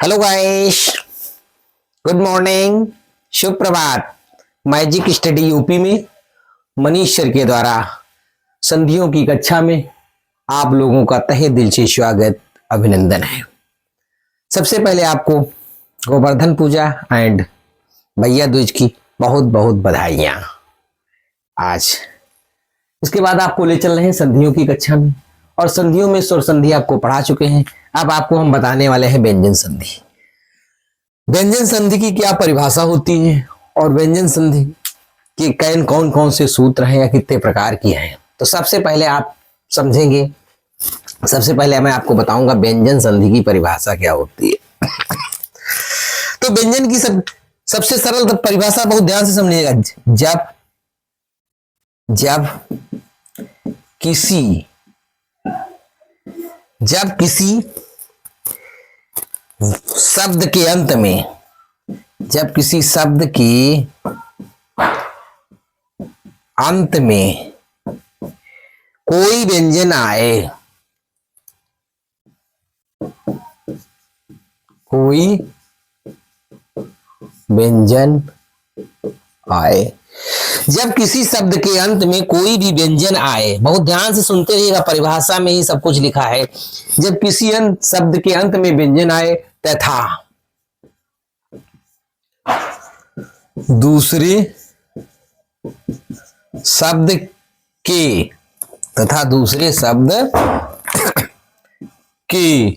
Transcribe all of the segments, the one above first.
Hello guys, good morning, शुभ प्रभात। Magic study UP में Manish sir के द्वारा संधियों की कक्षा में आप लोगों का तहे दिल से स्वागत, अभिनंदन है। सबसे पहले आपको गोवर्धन पूजा एंड भैया दूज की बहुत बहुत बधाइयां आज। इसके बाद आपको ले चल रहे हैं संधियों की कक्षा में, और संधियों में स्वर संधि आपको पढ़ा चुके हैं। अब आपको हम बताने वाले हैं व्यंजन संधि। व्यंजन संधि की क्या परिभाषा होती है और व्यंजन संधि के कौन कौन से सूत्र हैं या कितने प्रकार की हैं, तो सबसे पहले आप समझेंगे। सबसे पहले मैं आपको बताऊंगा व्यंजन संधि की परिभाषा क्या होती है। तो व्यंजन की सबसे सरल परिभाषा बहुत ध्यान से समझिएगा। जब किसी शब्द के अंत में, जब किसी शब्द के अंत में कोई व्यंजन आए, कोई व्यंजन आए, जब किसी शब्द के अंत में कोई भी व्यंजन आए, बहुत ध्यान से सुनते रहिएगा, परिभाषा में ही सब कुछ लिखा है। जब किसी शब्द के अंत में व्यंजन आए तथा दूसरे शब्द के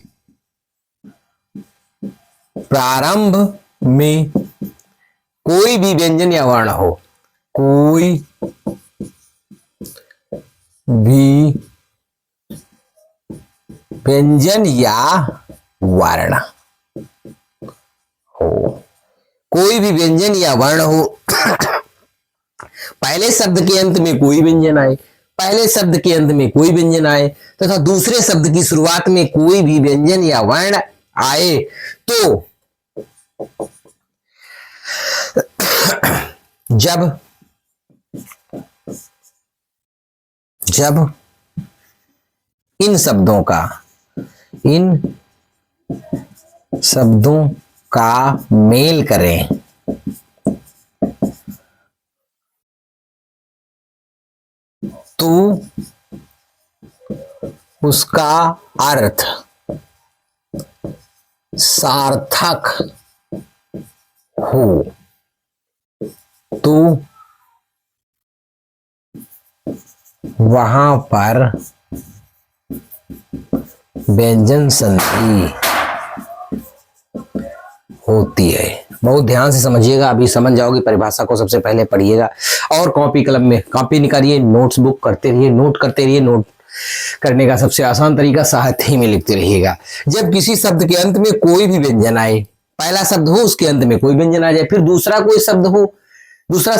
प्रारंभ में कोई भी व्यंजन या वर्ण हो, कोई भी व्यंजन या वर्ण हो, कोई भी व्यंजन या वर्ण हो। पहले शब्द के अंत में कोई व्यंजन आए, पहले शब्द के अंत में कोई व्यंजन आए तथा दूसरे शब्द की शुरुआत में कोई भी व्यंजन या वर्ण आए, तो जब इन शब्दों का मेल करें, तो उसका अर्थ सार्थक हो, तो वहां पर व्यंजन संधि होती है। बहुत ध्यान से समझिएगा, अभी समझ जाओगे परिभाषा को। सबसे पहले पढ़िएगा और कॉपी कलम में कॉपी निकालिए, नोट्स बुक करते रहिए, नोट करते रहिए। नोट करने का सबसे आसान तरीका साथ ही में लिखते रहिएगा। जब किसी शब्द के अंत में कोई भी व्यंजन आए, पहला शब्द हो उसके अंत में कोई व्यंजन आ जाए, फिर दूसरा कोई शब्द हो, दूसरा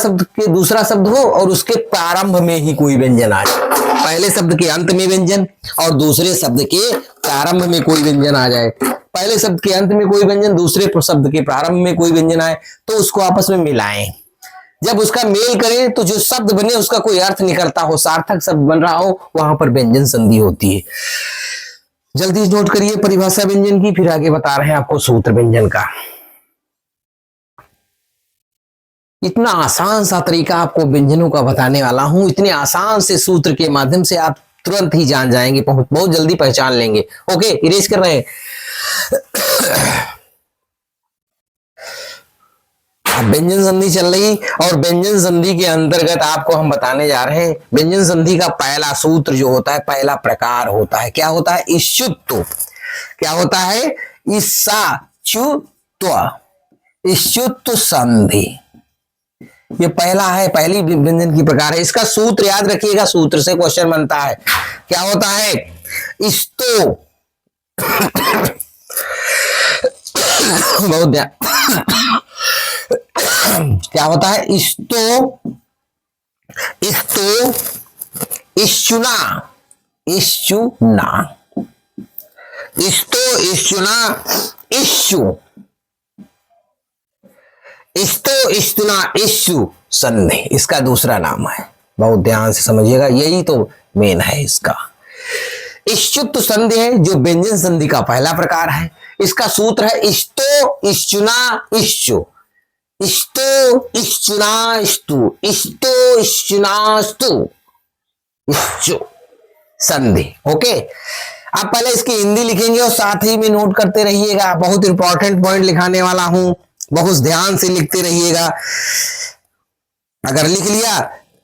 शब्द हो और उसके प्रारंभ में ही कोई व्यंजन आ जाए। पहले शब्द के अंत में व्यंजन और दूसरे शब्द के प्रारंभ में कोई व्यंजन आ जाए, पहले शब्द के अंत में कोई व्यंजन, दूसरे शब्द के प्रारंभ में कोई व्यंजन आए, तो उसको आपस में मिलाएं। जब उसका मेल करें तो जो शब्द बने उसका कोई अर्थ निकलता हो, सार्थक शब्द बन रहा हो, वहां पर व्यंजन संधि होती है। जल्दी नोट करिए परिभाषा व्यंजन की, फिर आगे बता रहे हैं आपको सूत्र व्यंजन का। इतना आसान सा तरीका आपको व्यंजनों का बताने वाला हूं, इतने आसान से सूत्र के माध्यम से आप तुरंत ही जान जाएंगे, बहुत जल्दी पहचान लेंगे। ओके, इरेज कर रहे हैं। व्यंजन संधि चल रही, और व्यंजन संधि के अंतर्गत आपको हम बताने जा रहे हैं व्यंजन संधि का पहला सूत्र जो होता है, पहला प्रकार होता है, क्या होता है? इश्चुत्व। क्या होता है? इश्चुत्व संधि, ये पहला है, पहली व्यंजन की प्रकार है। इसका सूत्र याद रखिएगा, सूत्र से क्वेश्चन बनता है। क्या होता है? इस्तो बहुत क्या होता है? इस्तो इश्चुना, इश्चु संधि इसका दूसरा नाम है। बहुत ध्यान से समझिएगा, यही तो मेन है इसका। इश्चुत्व संधि है जो व्यंजन संधि का पहला प्रकार है। इसका सूत्र है इस्तो इश्चुना इश्चु, इस्तो इश्चुना इस्तु, इस्तो इश्चुना स्तु, इश्चु संधि। ओके, आप पहले इसकी हिंदी लिखेंगे और साथ ही में नोट करते रहिएगा, बहुत इंपॉर्टेंट पॉइंट लिखाने वाला हूं, बहुत ध्यान से लिखते रहिएगा। अगर लिख लिया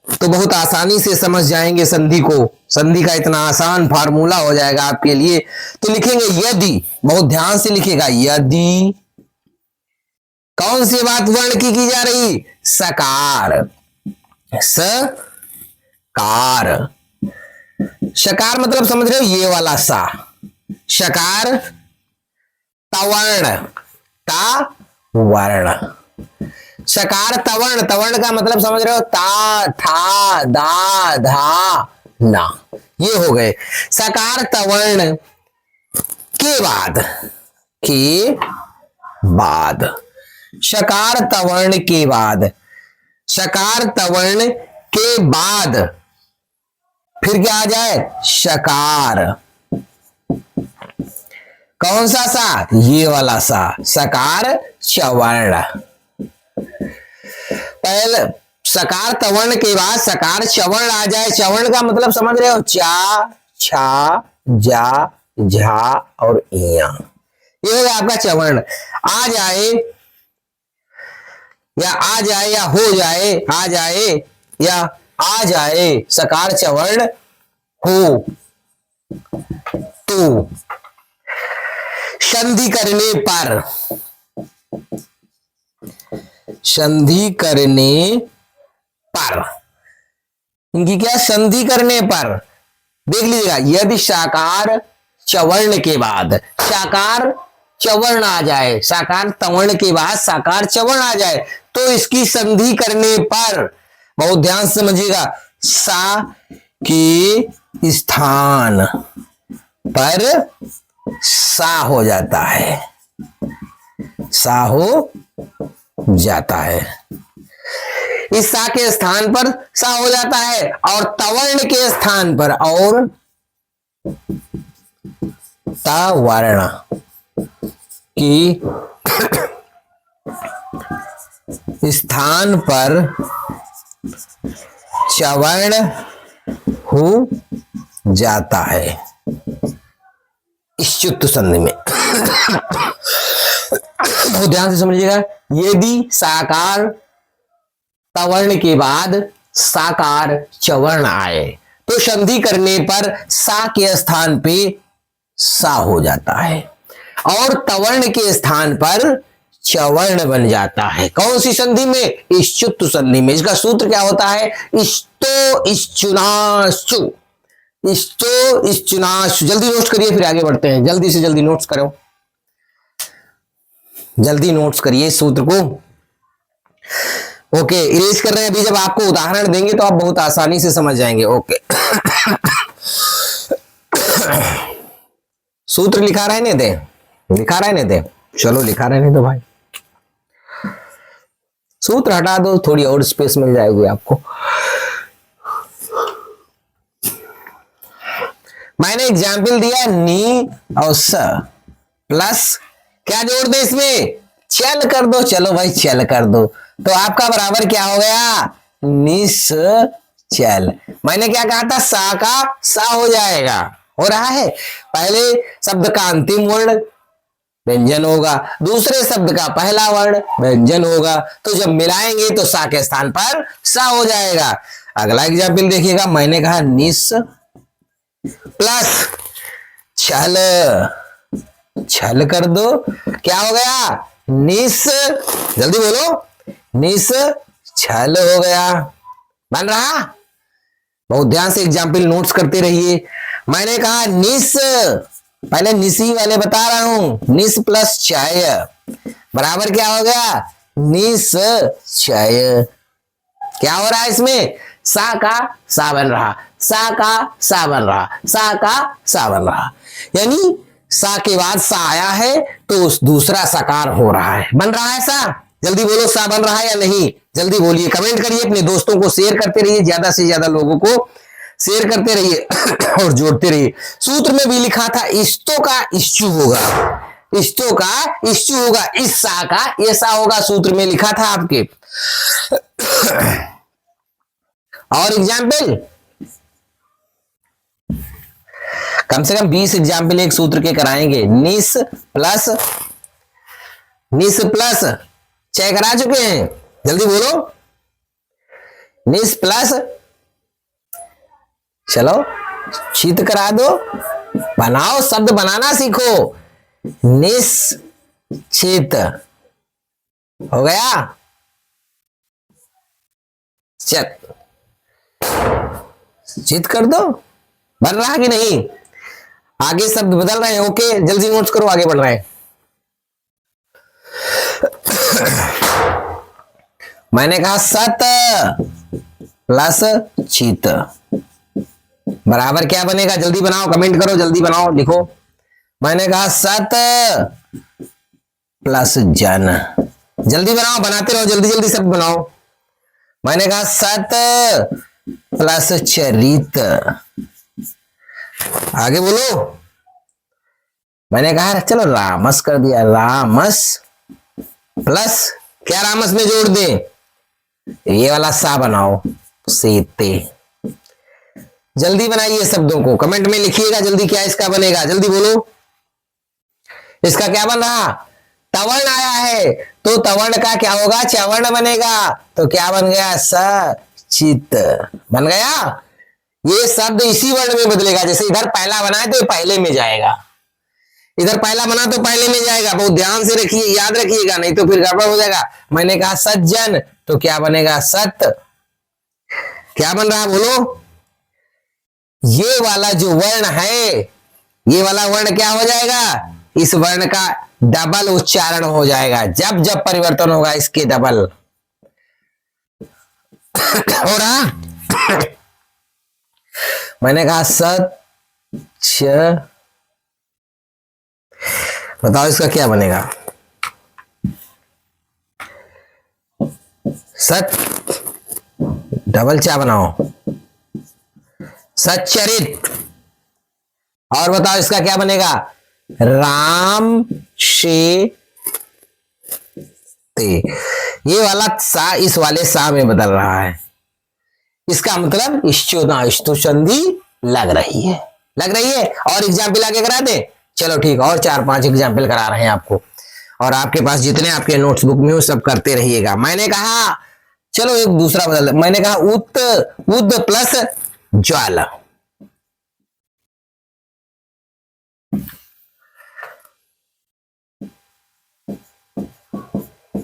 तो बहुत आसानी से समझ जाएंगे संधि को, संधि का इतना आसान फार्मूला हो जाएगा आपके लिए। तो लिखेंगे यदि, बहुत ध्यान से लिखेगा, यदि कौन सी बात वर्ण की जा रही, सकार, सकार, शकार मतलब समझ रहे हो ये वाला सा, शकार तवर्ण, ता वर्ण, शकार तवर्ण, तवर्ण का मतलब समझ रहे हो ता था दा धा ना, ये हो गए सकार तवर्ण के बाद, के बाद, शकार तवर्ण के बाद, शकार तवर्ण के बाद फिर क्या आ जाए, शकार, कौन सा सा, ये वाला सा, सकार चवर्ण, पहले सकार तवर्ण के बाद सकार चवर्ण आ जाए। चवर्ण का मतलब समझ रहे हो, चा छा जा झा और इया, ये हो गया आपका चवर्ण। आ जाए या आ जाए या हो जाए, आ जाए या आ जाए, सकार चवर्ण हो तो संधि करने पर, संधि करने पर, इनकी क्या, संधि करने पर देख लीजिएगा, यदि साकार चवर्ण के बाद साकार चवर्ण आ जाए, साकार तवर्ण के बाद साकार चवर्ण आ जाए तो इसकी संधि करने पर, बहुत ध्यान से समझिएगा, सा के स्थान पर सा हो जाता है, सा हो जाता है, इस सा के स्थान पर सा हो जाता है, और तवर्ण के स्थान पर और तवर्ण की स्थान पर चवर्ण हो जाता है इश्चुत संधि में। बहुत ध्यान से समझिएगा, यदि साकार तवर्ण के बाद साकार चवर्ण आए तो संधि करने पर सा के स्थान पे सा हो जाता है और तवर्ण के स्थान पर चवर्ण बन जाता है। कौन सी संधि में, इश्चुत संधि में। इसका सूत्र क्या होता है, इस्तो इश्चुनाश्चु, इस्तो इश्चुनाश्चु। जल्दी नोट्स करिए फिर आगे बढ़ते हैं, जल्दी से जल्दी नोट्स करो, जल्दी नोट्स करिए सूत्र को। ओके, इरेज कर रहे हैं, अभी जब आपको उदाहरण देंगे तो आप बहुत आसानी से समझ जाएंगे। ओके सूत्र लिखा रहने दे, लिखा रहने दे, चलो लिखा रहने दो भाई, सूत्र हटा दो, थोड़ी और स्पेस मिल जाएगी आपको। मैंने एग्जाम्पल दिया नी और स प्लस क्या जोड़ दे इसमें, चल कर दो, चलो भाई चल कर दो, तो आपका बराबर क्या हो गया, निस चल। मैंने क्या कहा था, सा का सा हो जाएगा, हो रहा है। पहले शब्द का अंतिम वर्ण व्यंजन होगा, दूसरे शब्द का पहला वर्ण व्यंजन होगा, तो जब मिलाएंगे तो सा के स्थान पर सा हो जाएगा। अगला एग्जाम्पल देखिएगा, मैंने कहा निस प्लस छल, छल कर दो, क्या हो गया, निस, जल्दी बोलो, निस छल हो गया, बन रहा। बहुत ध्यान से एग्जाम्पल नोट्स करते रहिए। मैंने कहा निस, पहले निसी वाले बता रहा हूं, निस प्लस चय बराबर क्या हो गया, निस चय। क्या हो रहा है इसमें, सा का सा बन रहा, सा का सा बन रहा, सा का सा बन रहा, यानी सा के बाद सा आया है तो दूसरा साकार हो रहा है, बन रहा है सा। जल्दी बोलो, सा बन रहा है या नहीं, जल्दी बोलिए, कमेंट करिए, अपने दोस्तों को शेयर करते रहिए, ज्यादा से ज्यादा लोगों को शेयर करते रहिए और जोड़ते रहिए। सूत्र में भी लिखा था इस्तो का इश्चु होगा, इष्टो का इष्टु होगा, इस सा का ये सा होगा, सूत्र में लिखा था आपके। और एग्जाम्पल कम से कम 20 एग्जाम्पल एक सूत्र के कराएंगे। निस प्लस चेक करा चुके हैं, जल्दी बोलो। निस प्लस, चलो शीत करा दो, बनाओ, शब्द बनाना सीखो। निश्चित हो गया, चल चित कर दो। बन रहा कि नहीं? आगे शब्द बदल रहे हैं, ओके जल्दी नोट्स करो, आगे बढ़ रहे हैं। मैंने कहा सत प्लस चित बराबर क्या बनेगा? जल्दी बनाओ, कमेंट करो, जल्दी बनाओ, लिखो। मैंने कहा सत प्लस जन, जल्दी बनाओ, बनाते रहो, जल्दी जल्दी शब्द बनाओ। मैंने कहा सत प्लस चरित, आगे बोलो। मैंने कहा चलो रामस कर दिया, रामस प्लस क्या रामस में जोड़ दे, ये वाला सा बनाओ, सीते। जल्दी बनाइए शब्दों को, कमेंट में लिखिएगा जल्दी, क्या इसका बनेगा, जल्दी बोलो। इसका क्या बन रहा? तवर्ण आया है, तो तवर्ण का क्या होगा? चवर्ण बनेगा, तो क्या बन गया? सचित बन गया। ये शब्द इसी वर्ण में बदलेगा, जैसे इधर पहला बना है तो ये पहले में जाएगा, इधर पहला बना तो पहले में जाएगा। बहुत ध्यान से रखिए, याद रखिएगा, नहीं तो फिर गड़बड़ हो जाएगा। मैंने कहा सज्जन, तो क्या बनेगा? सत। क्या बन रहा बोलो? ये वाला जो वर्ण है, ये वाला वर्ण क्या हो जाएगा? इस वर्ण का डबल उच्चारण हो जाएगा, जब जब परिवर्तन होगा इसके डबल हो रहा। मैंने कहा सच, बताओ इसका क्या बनेगा? सच डबल चा बनाओ, सच्चरित। और बताओ इसका क्या बनेगा? राम शे ते। ये वाला सा इस वाले सा में बदल रहा है, इसका मतलब इष्टुना इष्टु संधि लग रही है, लग रही है। और एग्जाम्पल आगे करा दे, चलो ठीक, और 4-5 एग्जाम्पल करा रहे हैं आपको, और आपके पास जितने आपके नोट्स बुक में हो सब करते रहिएगा। मैंने कहा चलो एक दूसरा बदल, मैंने कहा उद प्लस ज्वाला,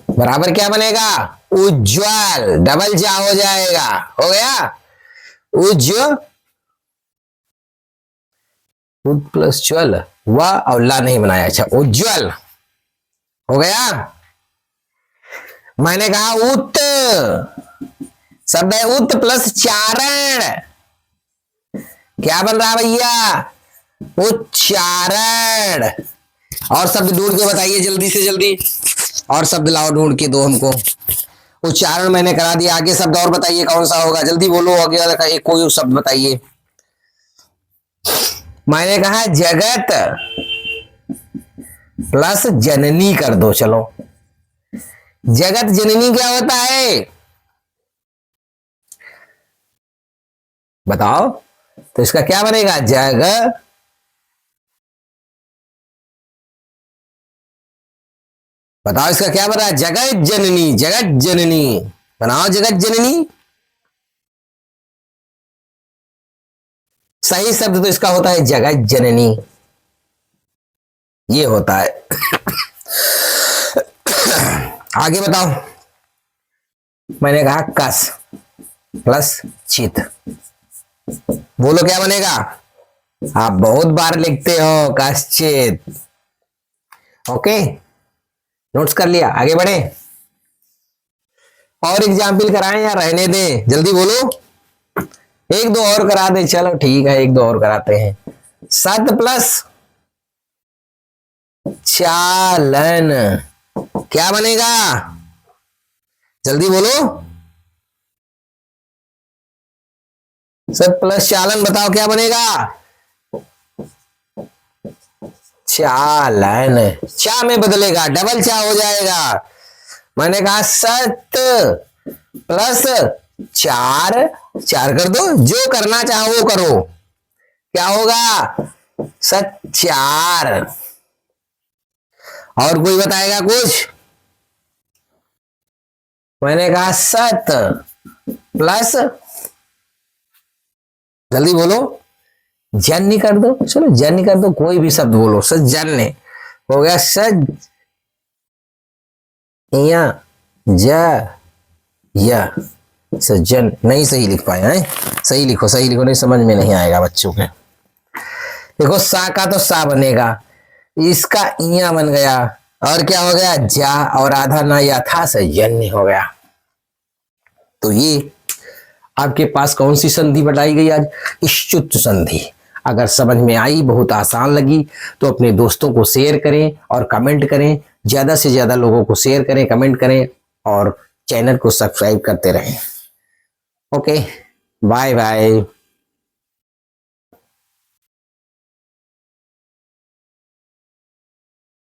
बराबर क्या बनेगा? उज्ज्वल, डबल जा हो जाएगा, हो गया। उद प्लस ज्वल, व और ला नहीं बनाया, अच्छा उज्ज्वल हो गया। मैंने कहा उत, शब्द है उत प्लस चारण, क्या बन रहा भैया? उच्चारण। और शब्द ढूंढ के बताइए जल्दी से जल्दी, और शब्द लाओ ढूंढ के दो हमको। उच्चारण मैंने करा दिया, आगे शब्द और बताइए कौन सा होगा, जल्दी बोलो, आगे वाला एक कोई शब्द बताइए। मैंने कहा जगत प्लस जननी कर दो, चलो। जगत जननी क्या होता है बताओ? तो इसका क्या बनेगा? बताओ इसका क्या बना? जगत जननी, जगत जननी बनाओ, जगत जननी। सही शब्द तो इसका होता है जगत जननी, ये होता है। आगे बताओ। मैंने कहा कस प्लस चित, बोलो क्या बनेगा? आप बहुत बार लिखते हो कश्चित, ओके नोट्स कर लिया, आगे बढ़े। और एग्जाम्पल कराएं या रहने दें, जल्दी बोलो। एक दो और करा दे, चलो ठीक है, एक दो और कराते हैं। सत प्लस चालन क्या बनेगा? जल्दी बोलो। सत प्लस चालन बताओ क्या बनेगा? चालन, चा में बदलेगा, डबल चा हो जाएगा। मैंने कहा सत प्लस चार, चार कर दो, जो करना चाहो वो करो, क्या होगा? सत चार। और कोई बताएगा कुछ? मैंने कहा सत प्लस, जल्दी बोलो, जन्य कर दो, चलो जन्य कर दो, कोई भी शब्द बोलो, सज्जन्य हो गया। सज या सज्जन, नहीं सही लिख पाए हैं, सही लिखो, सही लिखो, नहीं समझ में नहीं आएगा बच्चों के। देखो सा का तो सा बनेगा, इसका इया बन गया, और क्या हो गया? जा, और आधा ना या था, सज्जन्य हो गया। तो ये आपके पास कौन सी संधि बताई गई आज? इष्टुत संधि। अगर समझ में आई, बहुत आसान लगी, तो अपने दोस्तों को शेयर करें और कमेंट करें, ज्यादा से ज्यादा लोगों को शेयर करें, कमेंट करें, और चैनल को सब्सक्राइब करते रहें। Okay, bye bye.